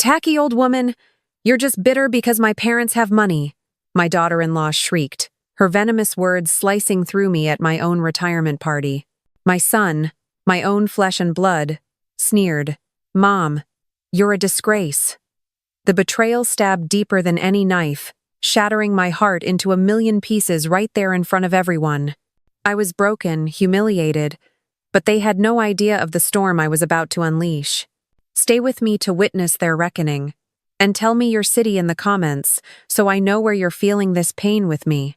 Tacky old woman, you're just bitter because my parents have money, my daughter-in-law shrieked, her venomous words slicing through me at my own retirement party. My son, my own flesh and blood, sneered, Mom, you're a disgrace. The betrayal stabbed deeper than any knife, shattering my heart into a million pieces right there in front of everyone. I was broken, humiliated, but they had no idea of the storm I was about to unleash. Stay with me to witness their reckoning, and tell me your city in the comments so I know where you're feeling this pain with me.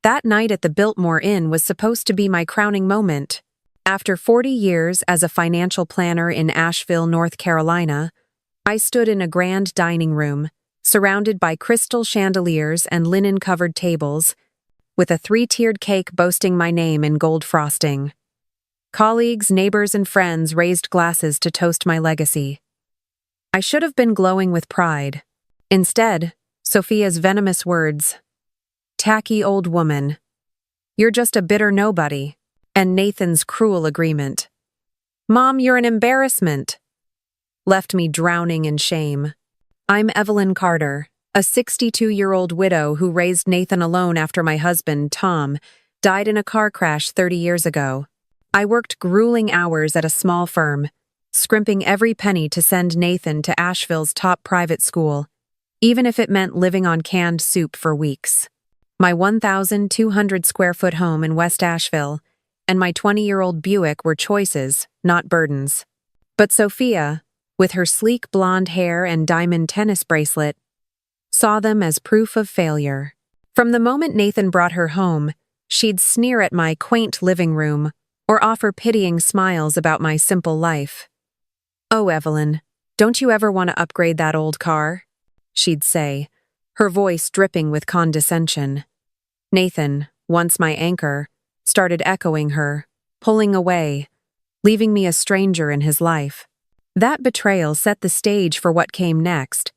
That night at the Biltmore Inn was supposed to be my crowning moment. After 40 years as a financial planner in Asheville, North Carolina, I stood in a grand dining room, surrounded by crystal chandeliers and linen-covered tables, with a 3-tiered cake boasting my name in gold frosting. Colleagues, neighbors, and friends raised glasses to toast my legacy. I should have been glowing with pride. Instead, Sophia's venomous words, Tacky old woman, you're just a bitter nobody, and Nathan's cruel agreement, Mom, you're an embarrassment, left me drowning in shame. I'm Evelyn Carter, a 62-year-old widow who raised Nathan alone after my husband, Tom, died in a car crash 30 years ago. I worked grueling hours at a small firm, scrimping every penny to send Nathan to Asheville's top private school, even if it meant living on canned soup for weeks. My 1,200-square-foot home in West Asheville and my 20-year-old Buick were choices, not burdens. But Sophia, with her sleek blonde hair and diamond tennis bracelet, saw them as proof of failure. From the moment Nathan brought her home, she'd sneer at my quaint living room or offer pitying smiles about my simple life. "Oh, Evelyn, don't you ever want to upgrade that old car?" she'd say, her voice dripping with condescension. Nathan, once my anchor, started echoing her, pulling away, leaving me a stranger in his life. That betrayal set the stage for what came next,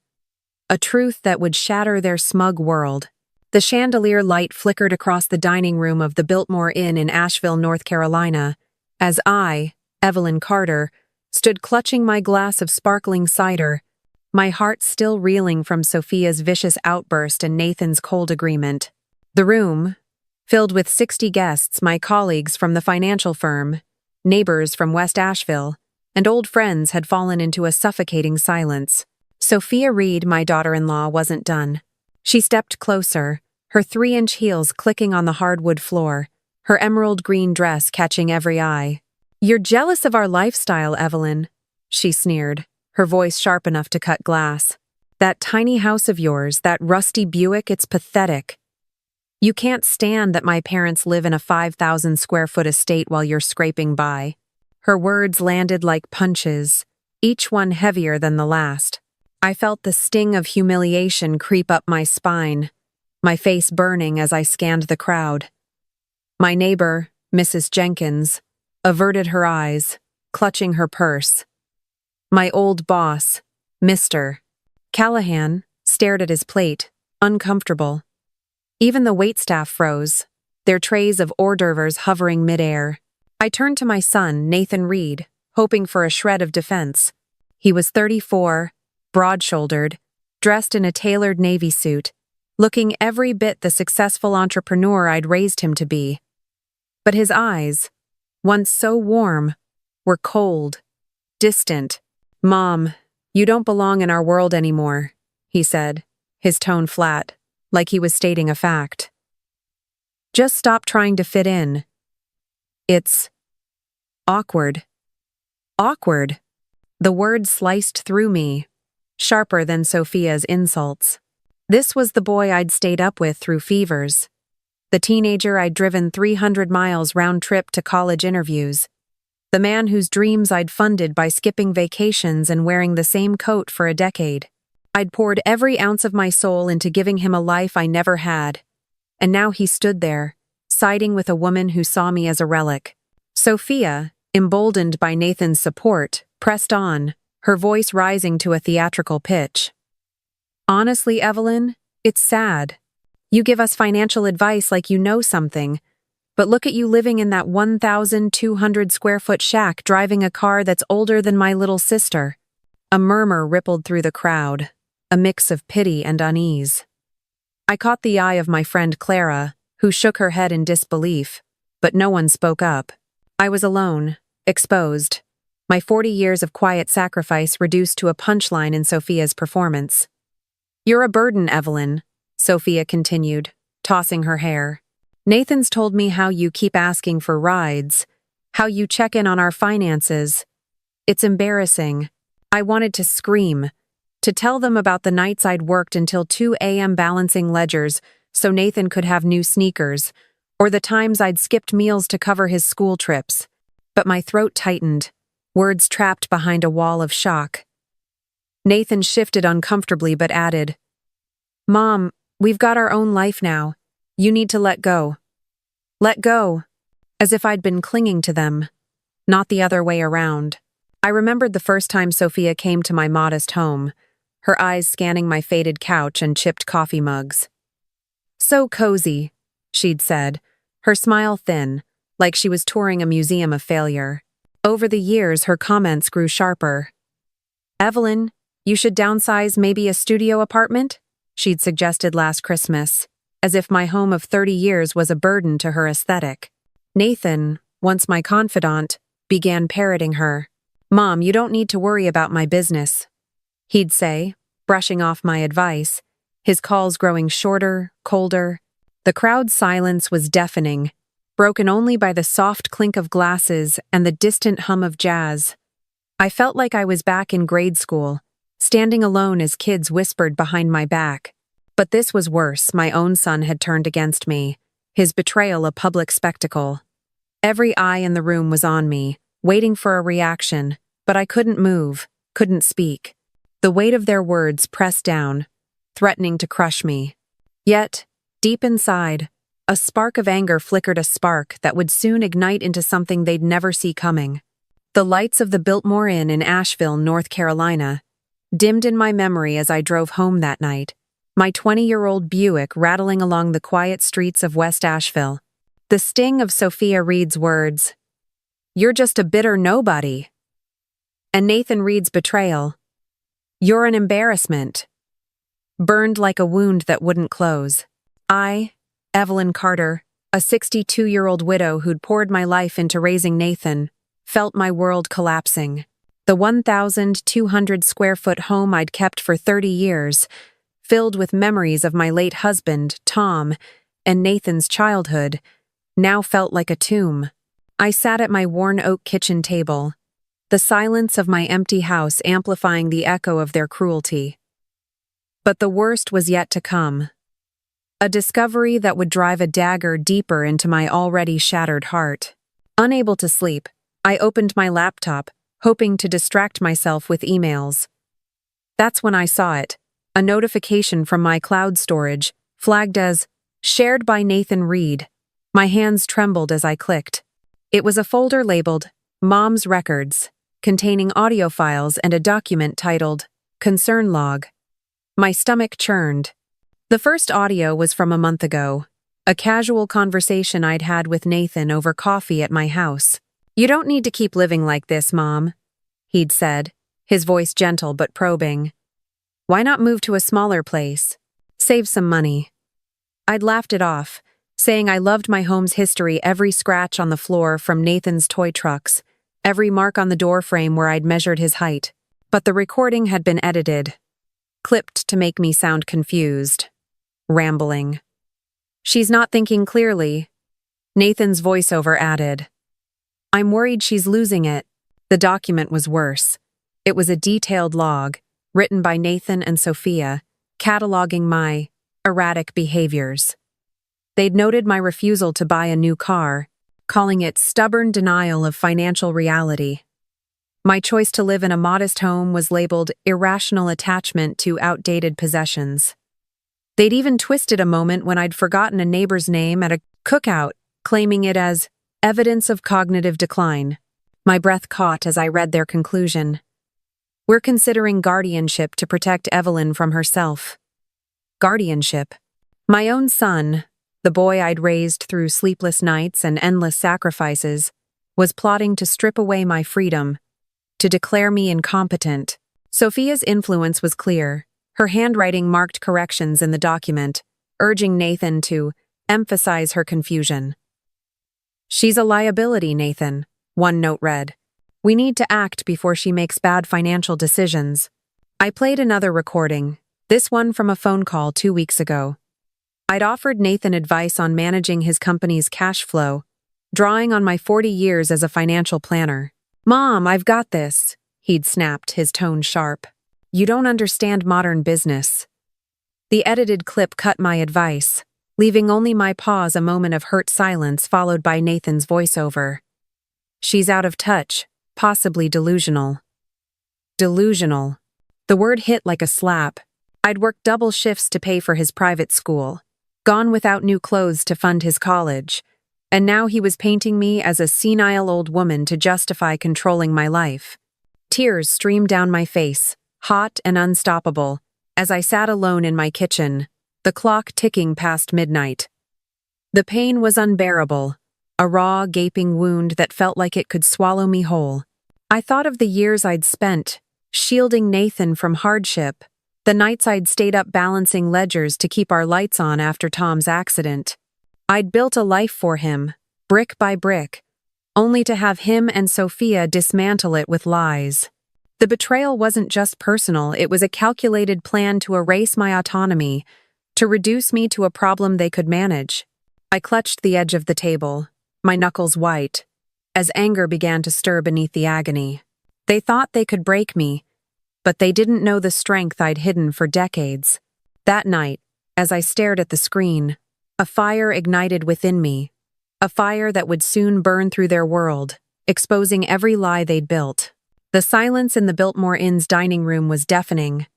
a truth that would shatter their smug world. The chandelier light flickered across the dining room of the Biltmore Inn in Asheville, North Carolina, as I, Evelyn Carter, stood clutching my glass of sparkling cider, my heart still reeling from Sophia's vicious outburst and Nathan's cold agreement. The room, filled with 60 guests, my colleagues from the financial firm, neighbors from West Asheville, and old friends, had fallen into a suffocating silence. Sophia Reed, my daughter-in-law, wasn't done. She stepped closer, her 3-inch heels clicking on the hardwood floor, her emerald green dress catching every eye. "You're jealous of our lifestyle, Evelyn," she sneered, her voice sharp enough to cut glass. "That tiny house of yours, that rusty Buick, it's pathetic. You can't stand that my parents live in a 5,000-square-foot estate while you're scraping by." Her words landed like punches, each one heavier than the last. I felt the sting of humiliation creep up my spine, my face burning as I scanned the crowd. My neighbor, Mrs. Jenkins, averted her eyes, clutching her purse. My old boss, Mr. Callahan, stared at his plate, uncomfortable. Even the waitstaff froze, their trays of hors d'oeuvres hovering midair. I turned to my son, Nathan Reed, hoping for a shred of defense. He was 34, broad-shouldered, dressed in a tailored navy suit, looking every bit the successful entrepreneur I'd raised him to be. But his eyes, once so warm, were cold, distant. "Mom, you don't belong in our world anymore," he said, his tone flat, like he was stating a fact. "Just stop trying to fit in. It's awkward." Awkward. The word sliced through me, sharper than Sophia's insults. This was the boy I'd stayed up with through fevers, the teenager I'd driven 300 miles round trip to college interviews, the man whose dreams I'd funded by skipping vacations and wearing the same coat for a decade. I'd poured every ounce of my soul into giving him a life I never had, and now he stood there, siding with a woman who saw me as a relic. Sophia, emboldened by Nathan's support, pressed on, her voice rising to a theatrical pitch. "Honestly, Evelyn, it's sad. You give us financial advice like you know something, but look at you living in that 1,200-square-foot shack driving a car that's older than my little sister. A murmur rippled through the crowd, a mix of pity and unease. I caught the eye of my friend Clara, who shook her head in disbelief, but no one spoke up. I was alone, exposed, my 40 years of quiet sacrifice reduced to a punchline in Sophia's performance. "You're a burden, Evelyn," Sophia continued, tossing her hair. "Nathan's told me how you keep asking for rides, how you check in on our finances. It's embarrassing." I wanted to scream, to tell them about the nights I'd worked until 2 a.m. balancing ledgers so Nathan could have new sneakers, or the times I'd skipped meals to cover his school trips. But my throat tightened, words trapped behind a wall of shock. Nathan shifted uncomfortably but added, "Mom, we've got our own life now. You need to let go." Let go, as if I'd been clinging to them, not the other way around. I remembered the first time Sophia came to my modest home, her eyes scanning my faded couch and chipped coffee mugs. "So cozy," she'd said, her smile thin, like she was touring a museum of failure. Over the years, her comments grew sharper. "Evelyn, you should downsize, maybe a studio apartment?" she'd suggested last Christmas, as if my home of 30 years was a burden to her aesthetic. Nathan, once my confidant, began parroting her. "Mom, you don't need to worry about my business," he'd say, brushing off my advice, his calls growing shorter, colder. The crowd's silence was deafening, broken only by the soft clink of glasses and the distant hum of jazz. I felt like I was back in grade school, standing alone as kids whispered behind my back. But this was worse. My own son had turned against me, his betrayal a public spectacle. Every eye in the room was on me, waiting for a reaction, but I couldn't move, couldn't speak. The weight of their words pressed down, threatening to crush me. Yet, deep inside, a spark of anger flickered, a spark that would soon ignite into something they'd never see coming. The lights of the Biltmore Inn in Asheville, North Carolina, dimmed in my memory as I drove home that night, my 20-year-old Buick rattling along the quiet streets of West Asheville. The sting of Sophia Reed's words, "You're just a bitter nobody," and Nathan Reed's betrayal, "You're an embarrassment," burned like a wound that wouldn't close. I, Evelyn Carter, a 62-year-old widow who'd poured my life into raising Nathan, felt my world collapsing. The 1,200-square-foot home I'd kept for 30 years, filled with memories of my late husband, Tom, and Nathan's childhood, now felt like a tomb. I sat at my worn oak kitchen table, the silence of my empty house amplifying the echo of their cruelty. But the worst was yet to come. A discovery that would drive a dagger deeper into my already shattered heart. Unable to sleep, I opened my laptop, hoping to distract myself with emails. That's when I saw it. A notification from my cloud storage, flagged as shared by Nathan Reed. My hands trembled as I clicked. It was a folder labeled Mom's Records, containing audio files and a document titled Concern Log. My stomach churned. The first audio was from a month ago, a casual conversation I'd had with Nathan over coffee at my house. "You don't need to keep living like this, Mom," he'd said, his voice gentle but probing. "Why not move to a smaller place? Save some money." I'd laughed it off, saying I loved my home's history, every scratch on the floor from Nathan's toy trucks, every mark on the door frame where I'd measured his height. But the recording had been edited, clipped to make me sound confused, rambling. "She's not thinking clearly," Nathan's voiceover added. "I'm worried she's losing it." The document was worse. It was a detailed log, written by Nathan and Sophia, cataloging my erratic behaviors. They'd noted my refusal to buy a new car, calling it stubborn denial of financial reality. My choice to live in a modest home was labeled irrational attachment to outdated possessions. They'd even twisted a moment when I'd forgotten a neighbor's name at a cookout, claiming it as evidence of cognitive decline. My breath caught as I read their conclusion. "We're considering guardianship to protect Evelyn from herself." Guardianship. My own son, the boy I'd raised through sleepless nights and endless sacrifices, was plotting to strip away my freedom, to declare me incompetent. Sophia's influence was clear. Her handwriting marked corrections in the document, urging Nathan to emphasize her confusion. "She's a liability, Nathan," one note read. "We need to act before she makes bad financial decisions." I played another recording, this one from a phone call 2 weeks ago. I'd offered Nathan advice on managing his company's cash flow, drawing on my 40 years as a financial planner. "Mom, I've got this," he'd snapped, his tone sharp. "You don't understand modern business." The edited clip cut my advice, leaving only my pause, a moment of hurt silence followed by Nathan's voiceover. "She's out of touch, possibly delusional." Delusional. The word hit like a slap. I'd worked double shifts to pay for his private school, gone without new clothes to fund his college, and now he was painting me as a senile old woman to justify controlling my life. Tears streamed down my face, hot and unstoppable, as I sat alone in my kitchen, the clock ticking past midnight. The pain was unbearable, a raw, gaping wound that felt like it could swallow me whole. I thought of the years I'd spent, shielding Nathan from hardship, the nights I'd stayed up balancing ledgers to keep our lights on after Tom's accident. I'd built a life for him, brick by brick, only to have him and Sophia dismantle it with lies. The betrayal wasn't just personal, it was a calculated plan to erase my autonomy, to reduce me to a problem they could manage. I clutched the edge of the table, my knuckles white, as anger began to stir beneath the agony. They thought they could break me, but they didn't know the strength I'd hidden for decades. That night, as I stared at the screen, a fire ignited within me, a fire that would soon burn through their world, exposing every lie they'd built. The silence in the Biltmore Inn's dining room was deafening,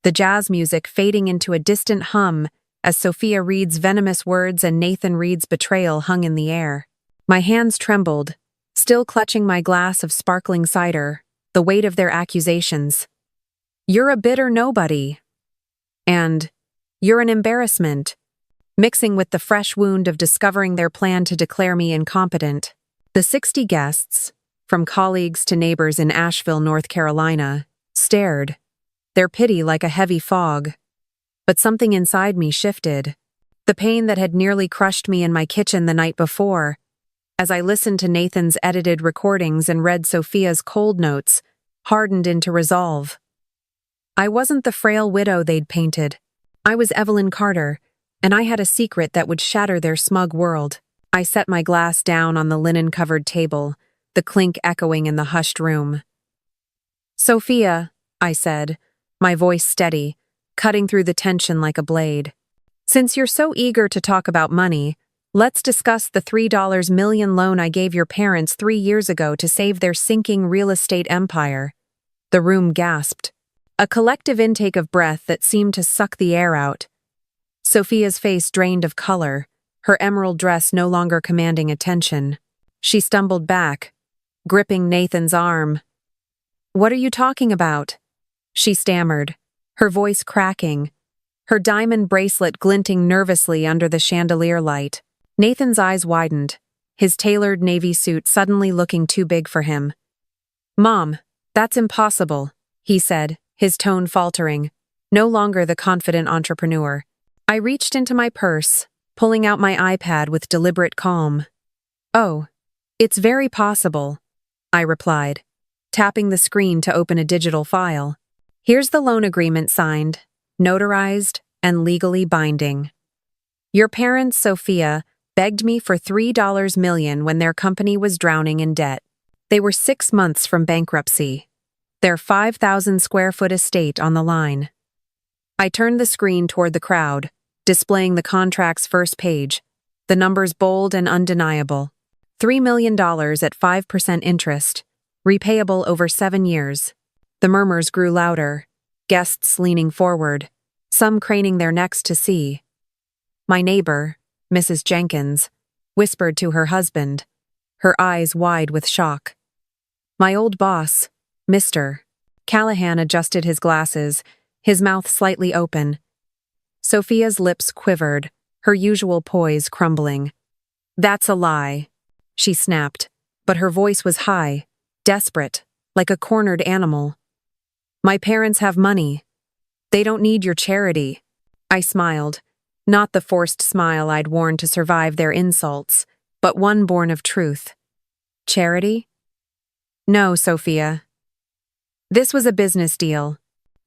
the jazz music fading into a distant hum as Sophia reads venomous words and Nathan reads betrayal hung in the air. My hands trembled, still clutching my glass of sparkling cider, the weight of their accusations. "You're a bitter nobody," and "You're an embarrassment," mixing with the fresh wound of discovering their plan to declare me incompetent. The 60 guests, from colleagues to neighbors in Asheville, North Carolina, stared, their pity like a heavy fog. But something inside me shifted. The pain that had nearly crushed me in my kitchen the night before, as I listened to Nathan's edited recordings and read Sophia's cold notes, hardened into resolve. I wasn't the frail widow they'd painted. I was Evelyn Carter, and I had a secret that would shatter their smug world. I set my glass down on the linen-covered table, the clink echoing in the hushed room. "Sophia," I said, my voice steady, cutting through the tension like a blade. "Since you're so eager to talk about money, let's discuss the $3 million loan I gave your parents 3 years ago to save their sinking real estate empire." The room gasped, a collective intake of breath that seemed to suck the air out. Sophia's face drained of color, her emerald dress no longer commanding attention. She stumbled back, gripping Nathan's arm. "What are you talking about?" she stammered, her voice cracking, her diamond bracelet glinting nervously under the chandelier light. Nathan's eyes widened, his tailored navy suit suddenly looking too big for him. "Mom, that's impossible," he said, his tone faltering, no longer the confident entrepreneur. I reached into my purse, pulling out my iPad with deliberate calm. "Oh, it's very possible," I replied, tapping the screen to open a digital file. "Here's the loan agreement signed, notarized, and legally binding. Your parents, Sophia, begged me for $3 million when their company was drowning in debt. They were 6 months from bankruptcy, their 5,000 square foot estate on the line." I turned the screen toward the crowd, displaying the contract's first page, the numbers bold and undeniable. $3 million at 5% interest, repayable over 7 years. The murmurs grew louder, guests leaning forward, some craning their necks to see. My neighbor, Mrs. Jenkins, whispered to her husband, her eyes wide with shock. My old boss, Mr. Callahan, adjusted his glasses, his mouth slightly open. Sophia's lips quivered, her usual poise crumbling. "That's a lie," she snapped, but her voice was high, desperate, like a cornered animal. My parents have money. They don't need your charity. I smiled, not the forced smile I'd worn to survive their insults, but one born of truth. Charity? No, Sophia. This was a business deal.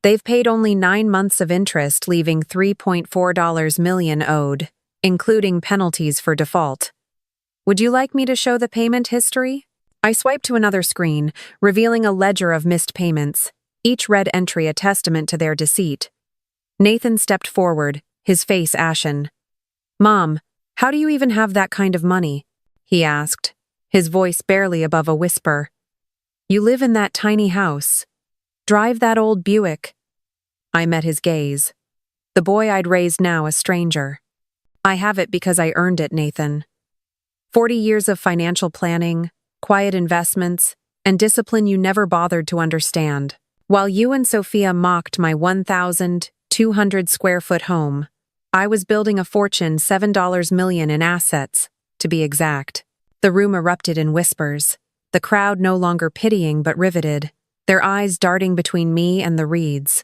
They've paid only 9 months of interest, leaving $3.4 million owed, including penalties for default. Would you like me to show the payment history? I swiped to another screen, revealing a ledger of missed payments, each red entry a testament to their deceit. Nathan stepped forward, his face ashen. Mom, how do you even have that kind of money? He asked, his voice barely above a whisper. You live in that tiny house. Drive that old Buick. I met his gaze. The boy I'd raised now a stranger. I have it because I earned it, Nathan. 40 years of financial planning, quiet investments, and discipline you never bothered to understand. While you and Sophia mocked my 1,200 square foot home, I was building a fortune, $7 million in assets, to be exact. The room erupted in whispers, the crowd no longer pitying but riveted, their eyes darting between me and the reeds.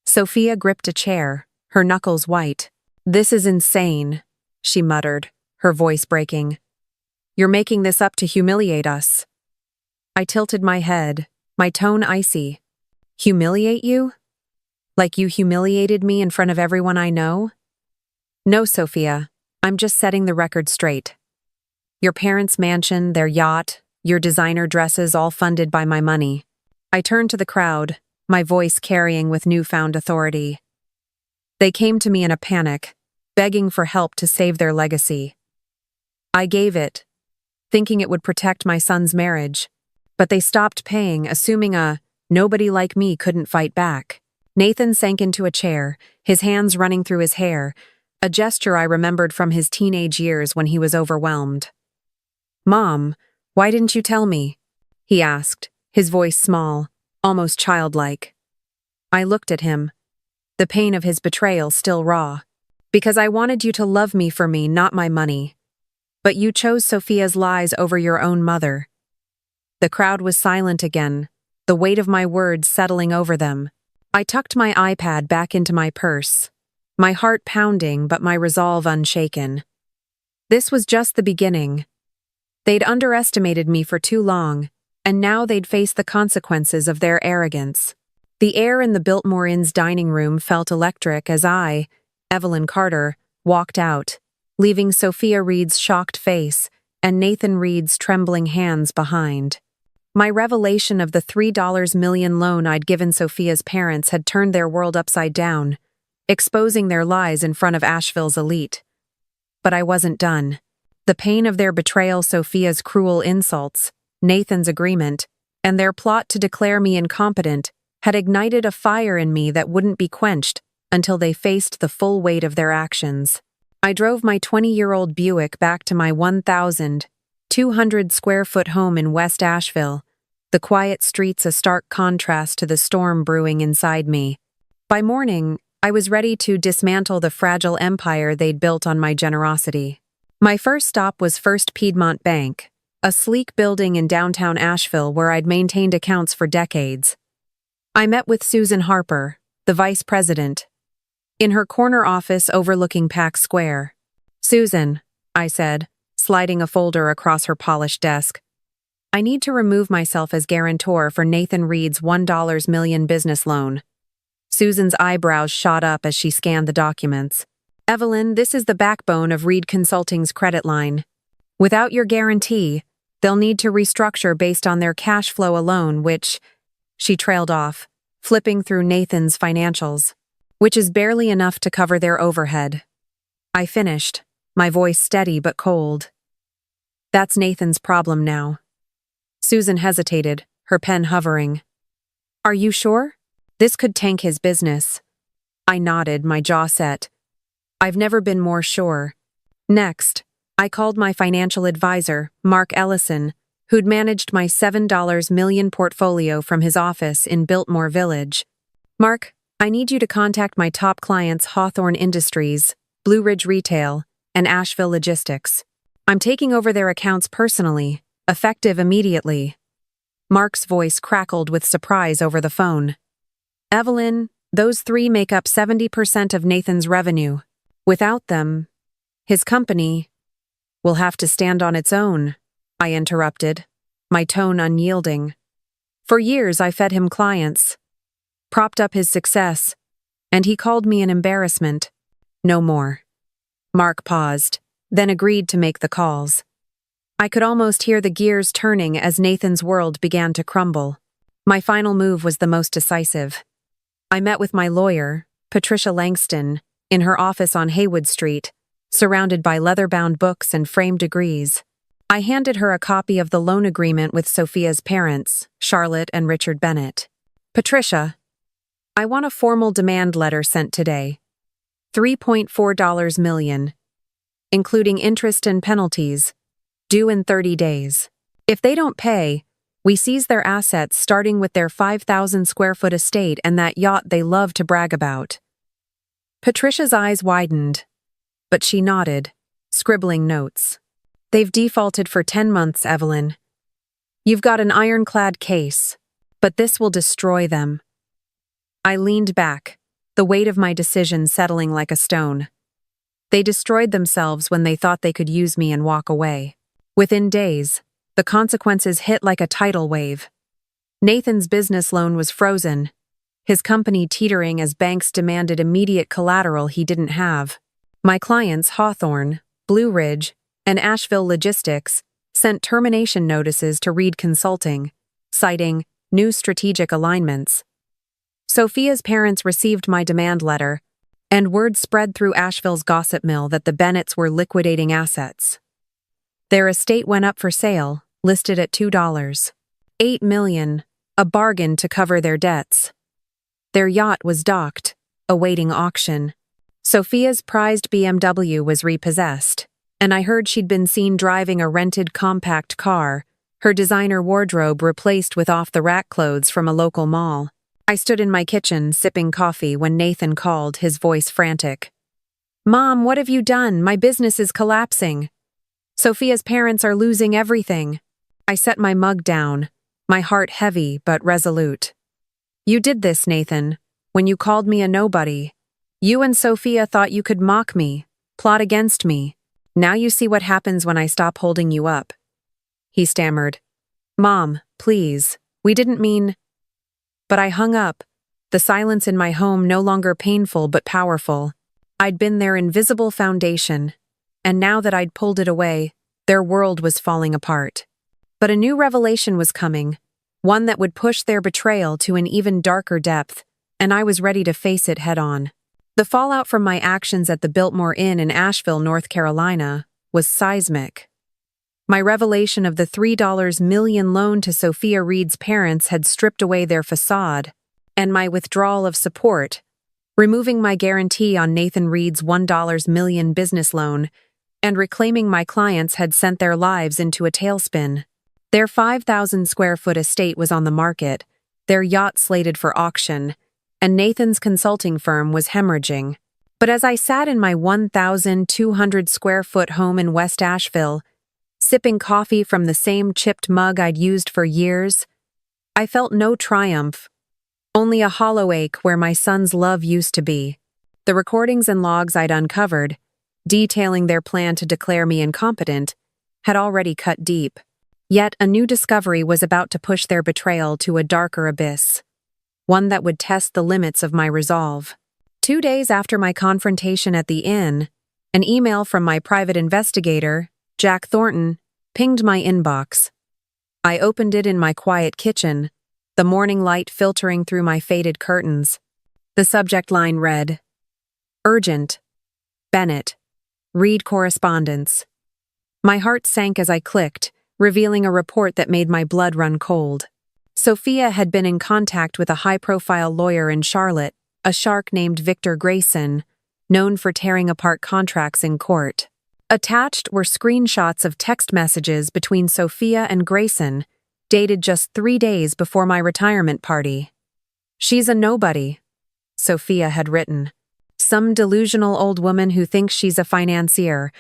Sophia gripped a chair, her knuckles white. This is insane, she muttered, her voice breaking. You're making this up to humiliate us. I tilted my head, my tone icy. Humiliate you? Like you humiliated me in front of everyone I know? No, Sophia, I'm just setting the record straight. Your parents' mansion, their yacht, your designer dresses, all funded by my money. I turned to the crowd, my voice carrying with newfound authority. They came to me in a panic, begging for help to save their legacy. I gave it, thinking it would protect my son's marriage, but they stopped paying, assuming nobody like me couldn't fight back. Nathan sank into a chair, his hands running through his hair, a gesture I remembered from his teenage years when he was overwhelmed. Mom, why didn't you tell me? He asked, his voice small, almost childlike. I looked at him, the pain of his betrayal still raw. Because I wanted you to love me for me, not my money. But you chose Sophia's lies over your own mother. The crowd was silent again, the weight of my words settling over them. I tucked my iPad back into my purse, my heart pounding but my resolve unshaken. This was just the beginning. They'd underestimated me for too long, and now they'd face the consequences of their arrogance. The air in the Biltmore Inn's dining room felt electric as I, Evelyn Carter, walked out, leaving Sophia Reed's shocked face and Nathan Reed's trembling hands behind. My revelation of the $3 million loan I'd given Sophia's parents had turned their world upside down, exposing their lies in front of Asheville's elite. But I wasn't done. The pain of their betrayal, Sophia's cruel insults, Nathan's agreement, and their plot to declare me incompetent had ignited a fire in me that wouldn't be quenched until they faced the full weight of their actions. I drove my 20-year-old Buick back to my 1,200 square foot home in West Asheville, the quiet streets a stark contrast to the storm brewing inside me. By morning, I was ready to dismantle the fragile empire they'd built on my generosity. My first stop was First Piedmont Bank, a sleek building in downtown Asheville where I'd maintained accounts for decades. I met with Susan Harper, the vice president, in her corner office overlooking Pack Square. Susan, I said, sliding a folder across her polished desk. I need to remove myself as guarantor for Nathan Reed's $1 million business loan. Susan's eyebrows shot up as she scanned the documents. Evelyn, this is the backbone of Reed Consulting's credit line. Without your guarantee, they'll need to restructure based on their cash flow alone, which... She trailed off, flipping through Nathan's financials, which is barely enough to cover their overhead. I finished, my voice steady but cold. That's Nathan's problem now. Susan hesitated, her pen hovering. Are you sure? This could tank his business. I nodded, my jaw set. I've never been more sure. Next, I called my financial advisor, Mark Ellison, who'd managed my $7 million portfolio from his office in Biltmore Village. Mark, I need you to contact my top clients Hawthorne Industries, Blue Ridge Retail, and Asheville Logistics. I'm taking over their accounts personally, effective immediately. Mark's voice crackled with surprise over the phone. Evelyn, those three make up 70% of Nathan's revenue. Without them, his company will have to stand on its own, I interrupted, my tone unyielding. For years I fed him clients, propped up his success, and he called me an embarrassment. No more. Mark paused, then agreed to make the calls. I could almost hear the gears turning as Nathan's world began to crumble. My final move was the most decisive. I met with my lawyer, Patricia Langston, in her office on Haywood Street, surrounded by leather-bound books and framed degrees. I handed her a copy of the loan agreement with Sophia's parents, Charlotte and Richard Bennett. Patricia, I want a formal demand letter sent today. $3.4 million, including interest and penalties, due in 30 days. If they don't pay, we seize their assets starting with their 5,000 square foot estate and that yacht they love to brag about. Patricia's eyes widened, but she nodded, scribbling notes. They've defaulted for 10 months, Evelyn. You've got an ironclad case, but this will destroy them. I leaned back, the weight of my decision settling like a stone. They destroyed themselves when they thought they could use me and walk away. Within days, the consequences hit like a tidal wave. Nathan's business loan was frozen, his company teetering as banks demanded immediate collateral he didn't have. My clients, Hawthorne, Blue Ridge, and Asheville Logistics, sent termination notices to Reed Consulting, citing new strategic alignments. Sophia's parents received my demand letter, and word spread through Asheville's gossip mill that the Bennetts were liquidating assets. Their estate went up for sale, listed at $8 million, a bargain to cover their debts. Their yacht was docked, awaiting auction. Sophia's prized BMW was repossessed, and I heard she'd been seen driving a rented compact car, her designer wardrobe replaced with off-the-rack clothes from a local mall. I stood in my kitchen, sipping coffee, when Nathan called, his voice frantic. "Mom, what have you done? My business is collapsing. Sophia's parents are losing everything." I set my mug down, my heart heavy but resolute. "You did this, Nathan, when you called me a nobody. You and Sophia thought you could mock me, plot against me. Now you see what happens when I stop holding you up." He stammered. "Mom, please, we didn't mean—" But I hung up, the silence in my home no longer painful but powerful. I'd been their invisible foundation, and now that I'd pulled it away, their world was falling apart. But a new revelation was coming, one that would push their betrayal to an even darker depth, and I was ready to face it head-on. The fallout from my actions at the Biltmore Inn in Asheville, North Carolina, was seismic. My revelation of the $3 million loan to Sophia Reed's parents had stripped away their facade, and my withdrawal of support, removing my guarantee on Nathan Reed's $1 million business loan, and reclaiming my clients had sent their lives into a tailspin. Their 5,000 square foot estate was on the market, their yacht slated for auction, and Nathan's consulting firm was hemorrhaging. But as I sat in my 1,200 square foot home in West Asheville, sipping coffee from the same chipped mug I'd used for years, I felt no triumph, only a hollow ache where my son's love used to be. The recordings and logs I'd uncovered, detailing their plan to declare me incompetent, had already cut deep. Yet a new discovery was about to push their betrayal to a darker abyss, one that would test the limits of my resolve. 2 days after my confrontation at the inn, an email from my private investigator, Jack Thornton, pinged my inbox. I opened it in my quiet kitchen, the morning light filtering through my faded curtains. The subject line read, "Urgent. Bennett. Reed correspondence." My heart sank as I clicked, revealing a report that made my blood run cold. Sophia had been in contact with a high-profile lawyer in Charlotte, a shark named Victor Grayson, known for tearing apart contracts in court. Attached were screenshots of text messages between Sophia and Grayson, dated just 3 days before my retirement party. "She's a nobody," Sophia had written. "Some delusional old woman who thinks she's a financier.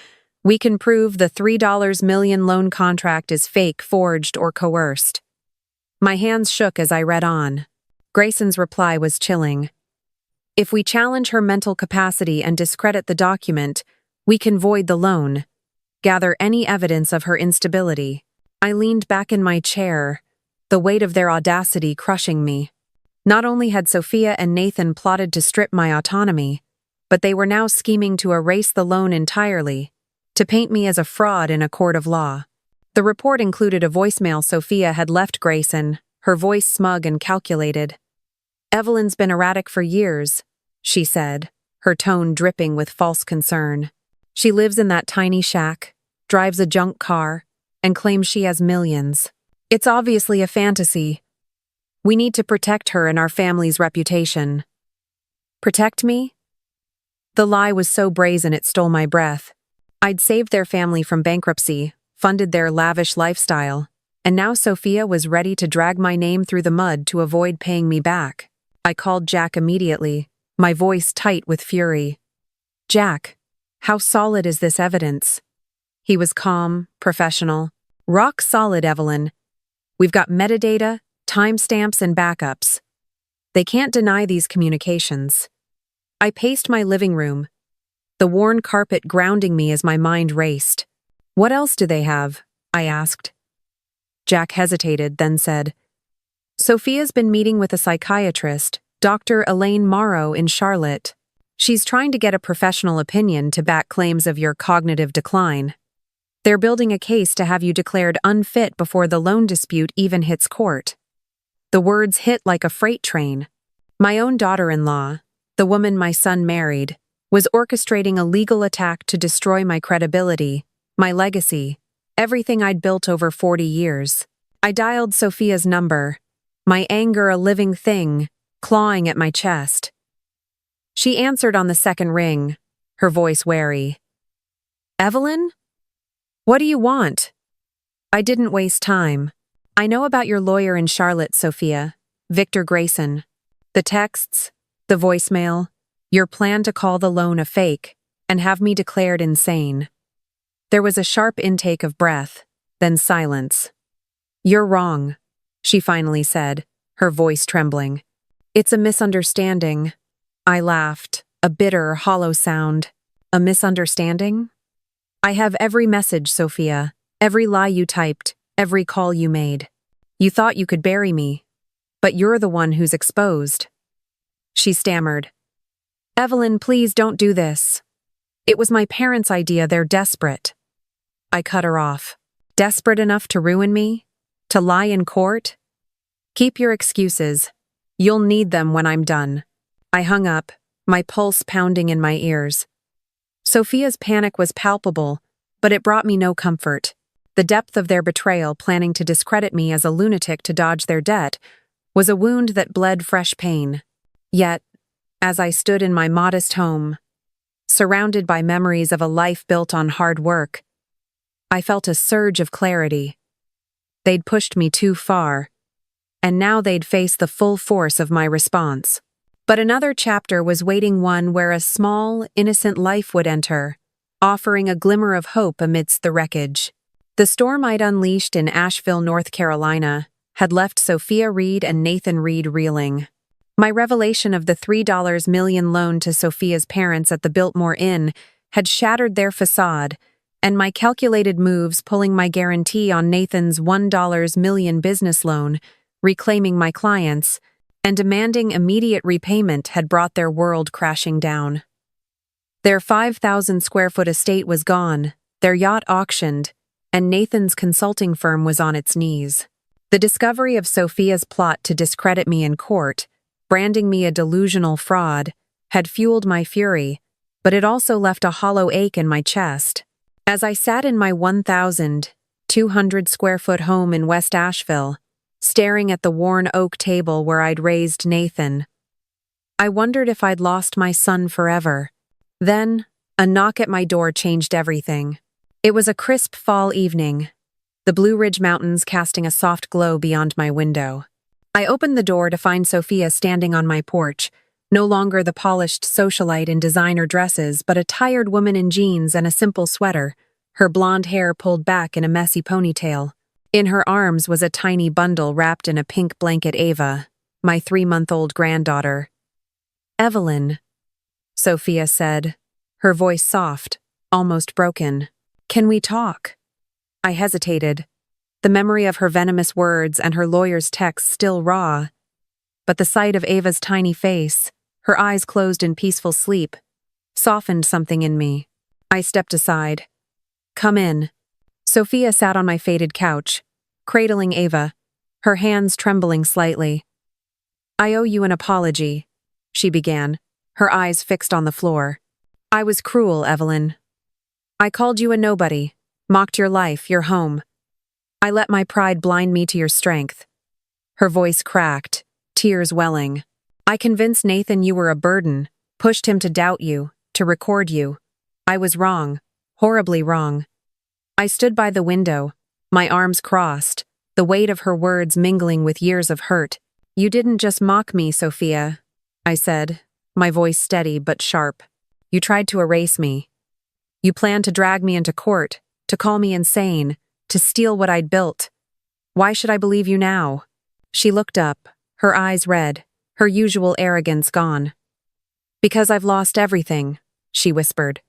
We can prove the $3 million loan contract is fake, forged, or coerced." My hands shook as I read on. Grayson's reply was chilling. If we challenge her mental capacity and discredit the document, we can void the loan, gather any evidence of her instability. I leaned back in my chair, the weight of their audacity crushing me. Not only had Sophia and Nathan plotted to strip my autonomy, but they were now scheming to erase the loan entirely, to paint me as a fraud in a court of law. The report included a voicemail Sophia had left Grayson, her voice smug and calculated. "Evelyn's been erratic for years," she said, her tone dripping with false concern. "She lives in that tiny shack, drives a junk car, and claims she has millions. It's obviously a fantasy. We need to protect her and our family's reputation." Protect me? The lie was so brazen it stole my breath. I'd saved their family from bankruptcy, funded their lavish lifestyle, and now Sophia was ready to drag my name through the mud to avoid paying me back. I called Jack immediately, my voice tight with fury. "Jack, how solid is this evidence?" He was calm, professional. "Rock solid, Evelyn. We've got metadata, timestamps, and backups. They can't deny these communications." I paced my living room, the worn carpet grounding me as my mind raced. "What else do they have?" I asked. Jack hesitated, then said, "Sophia's been meeting with a psychiatrist, Dr. Elaine Morrow in Charlotte. She's trying to get a professional opinion to back claims of your cognitive decline. They're building a case to have you declared unfit before the loan dispute even hits court." The words hit like a freight train. My own daughter-in-law, the woman my son married, was orchestrating a legal attack to destroy my credibility, my legacy, everything I'd built over 40 years. I dialed Sophia's number, my anger a living thing, clawing at my chest. She answered on the second ring, her voice wary. "Evelyn? What do you want?" I didn't waste time. "I know about your lawyer in Charlotte, Sophia, Victor Grayson. The texts, the voicemail, your plan to call the loan a fake and have me declared insane." There was a sharp intake of breath, then silence. "You're wrong," she finally said, her voice trembling. "It's a misunderstanding." I laughed, a bitter, hollow sound. "A misunderstanding?" "I have every message, Sophia, every lie you typed, every call you made. You thought you could bury me, but you're the one who's exposed." She stammered. "Evelyn, please don't do this. It was my parents' idea, they're desperate." I cut her off. "Desperate enough to ruin me? To lie in court? Keep your excuses. You'll need them when I'm done." I hung up, my pulse pounding in my ears. Sophia's panic was palpable, but it brought me no comfort. The depth of their betrayal, planning to discredit me as a lunatic to dodge their debt, was a wound that bled fresh pain. Yet, as I stood in my modest home, surrounded by memories of a life built on hard work, I felt a surge of clarity. They'd pushed me too far, and now they'd face the full force of my response. But another chapter was waiting, one where a small, innocent life would enter, offering a glimmer of hope amidst the wreckage. The storm I'd unleashed in Asheville, North Carolina, had left Sophia Reed and Nathan Reed reeling. My revelation of the $3 million loan to Sophia's parents at the Biltmore Inn had shattered their facade, and my calculated moves pulling my guarantee on Nathan's $1 million business loan, reclaiming my clients, and demanding immediate repayment had brought their world crashing down. Their 5,000-square-foot estate was gone, their yacht auctioned, and Nathan's consulting firm was on its knees. The discovery of Sophia's plot to discredit me in court, branding me a delusional fraud, had fueled my fury, but it also left a hollow ache in my chest. As I sat in my 1,200-square-foot home in West Asheville, staring at the worn oak table where I'd raised Nathan, I wondered if I'd lost my son forever. Then, a knock at my door changed everything. It was a crisp fall evening, the Blue Ridge Mountains casting a soft glow beyond my window. I opened the door to find Sophia standing on my porch, no longer the polished socialite in designer dresses, but a tired woman in jeans and a simple sweater, her blonde hair pulled back in a messy ponytail. In her arms was a tiny bundle wrapped in a pink blanket Ava. my 3-month-old granddaughter. Evelyn, Sophia said, her voice soft, almost broken. Can we talk? I hesitated, the memory of her venomous words and her lawyer's text still raw. But the sight of Ava's tiny face, her eyes closed in peaceful sleep, softened something in me. I stepped aside. Come in. Sophia sat on my faded couch, cradling Ava, her hands trembling slightly. I owe you an apology, she began, her eyes fixed on the floor. I was cruel, Evelyn. I called you a nobody, mocked your life, your home. I let my pride blind me to your strength. Her voice cracked, tears welling. I convinced Nathan you were a burden, pushed him to doubt you, to record you. I was wrong, horribly wrong. I stood by the window, my arms crossed, the weight of her words mingling with years of hurt. You didn't just mock me, Sophia, I said, my voice steady but sharp. You tried to erase me. You planned to drag me into court, to call me insane, to steal what I'd built. Why should I believe you now? She looked up, her eyes red, her usual arrogance gone. Because I've lost everything, she whispered.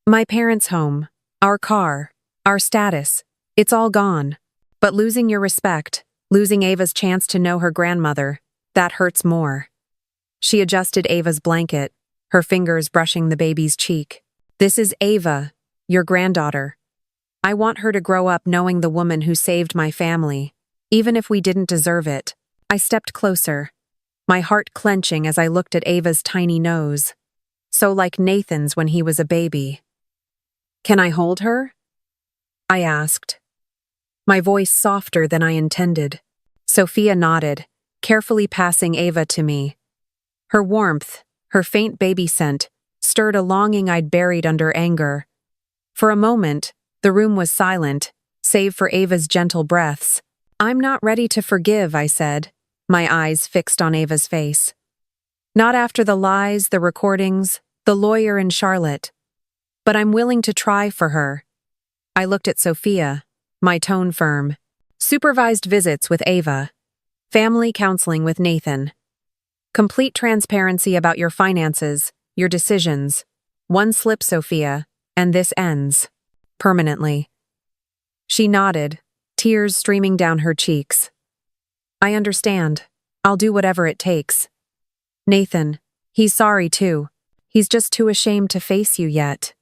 My parents' home, our car, our status, it's all gone. But losing your respect, losing Ava's chance to know her grandmother, that hurts more. She adjusted Ava's blanket, her fingers brushing the baby's cheek. This is Ava, your granddaughter. I want her to grow up knowing the woman who saved my family, even if we didn't deserve it. I stepped closer, my heart clenching as I looked at Ava's tiny nose, so like Nathan's when he was a baby. Can I hold her? I asked, my voice softer than I intended. Sophia nodded, carefully passing Ava to me. Her warmth, her faint baby scent, stirred a longing I'd buried under anger. For a moment, the room was silent, save for Ava's gentle breaths. I'm not ready to forgive, I said, my eyes fixed on Ava's face. Not after the lies, the recordings, the lawyer and Charlotte. But I'm willing to try for her. I looked at Sophia, my tone firm. Supervised visits with Ava. Family counseling with Nathan. Complete transparency about your finances, your decisions. One slip, Sophia, and this ends. Permanently. She nodded, tears streaming down her cheeks. I understand. I'll do whatever it takes. Nathan, he's sorry too. He's just too ashamed to face you yet.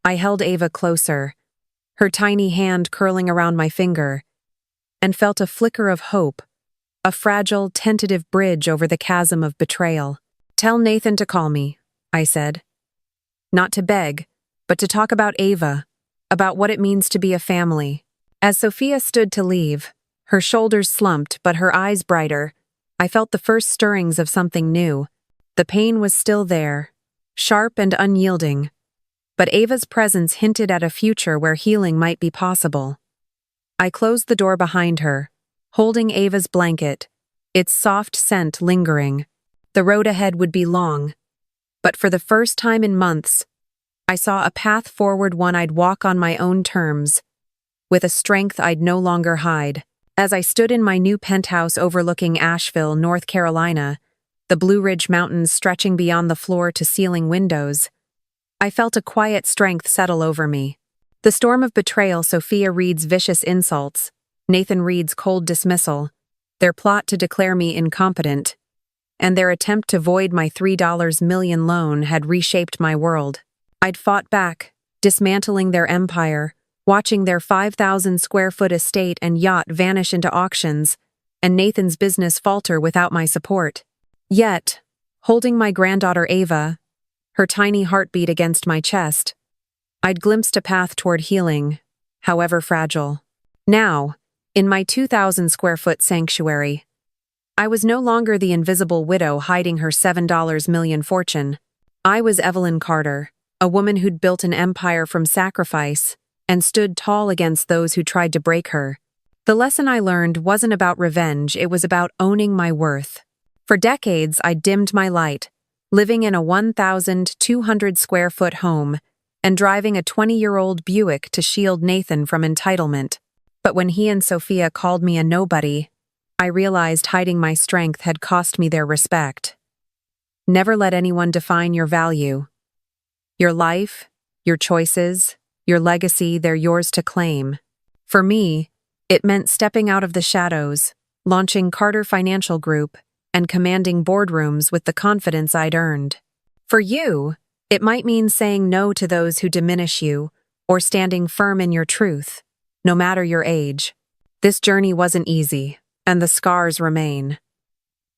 I held Ava closer, her tiny hand curling around my finger, and felt a flicker of hope, a fragile, tentative bridge over the chasm of betrayal. Tell Nathan to call me, I said. Not to beg, but to talk about Ava, about what it means to be a family. As Sophia stood to leave, her shoulders slumped but her eyes brighter, I felt the first stirrings of something new. The pain was still there, sharp and unyielding, but Ava's presence hinted at a future where healing might be possible. I closed the door behind her, holding Ava's blanket, its soft scent lingering. The road ahead would be long, but for the first time in months, I saw a path forward, one I'd walk on my own terms, with a strength I'd no longer hide. As I stood in my new penthouse overlooking Asheville, North Carolina, the Blue Ridge Mountains stretching beyond the floor-to-ceiling windows, I felt a quiet strength settle over me. The storm of betrayal, Sophia Reed's vicious insults, Nathan Reed's cold dismissal, their plot to declare me incompetent, and their attempt to void my $3 million loan had reshaped my world. I'd fought back, dismantling their empire, watching their 5,000-square-foot estate and yacht vanish into auctions, and Nathan's business falter without my support. Yet, holding my granddaughter Ava, her tiny heartbeat against my chest, I'd glimpsed a path toward healing, however fragile. Now, in my 2,000-square-foot sanctuary, I was no longer the invisible widow hiding her $7 million fortune. I was Evelyn Carter, a woman who'd built an empire from sacrifice and stood tall against those who tried to break her. The lesson I learned wasn't about revenge, it was about owning my worth. For decades, I dimmed my light, living in a 1,200-square-foot home and driving a 20-year-old Buick to shield Nathan from entitlement. But when he and Sophia called me a nobody, I realized hiding my strength had cost me their respect. Never let anyone define your value. Your life, your choices, your legacy, they're yours to claim. For me, it meant stepping out of the shadows, launching Carter Financial Group, and commanding boardrooms with the confidence I'd earned. For you, it might mean saying no to those who diminish you, or standing firm in your truth, no matter your age. This journey wasn't easy, and the scars remain.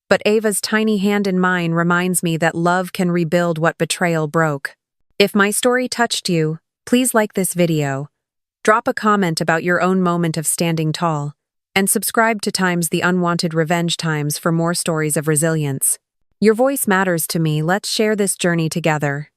But Ava's tiny hand in mine reminds me that love can rebuild what betrayal broke. If my story touched you, please like this video, drop a comment about your own moment of standing tall, and subscribe to the Unwanted Revenge Times for more stories of resilience. Your voice matters to me. Let's share this journey together.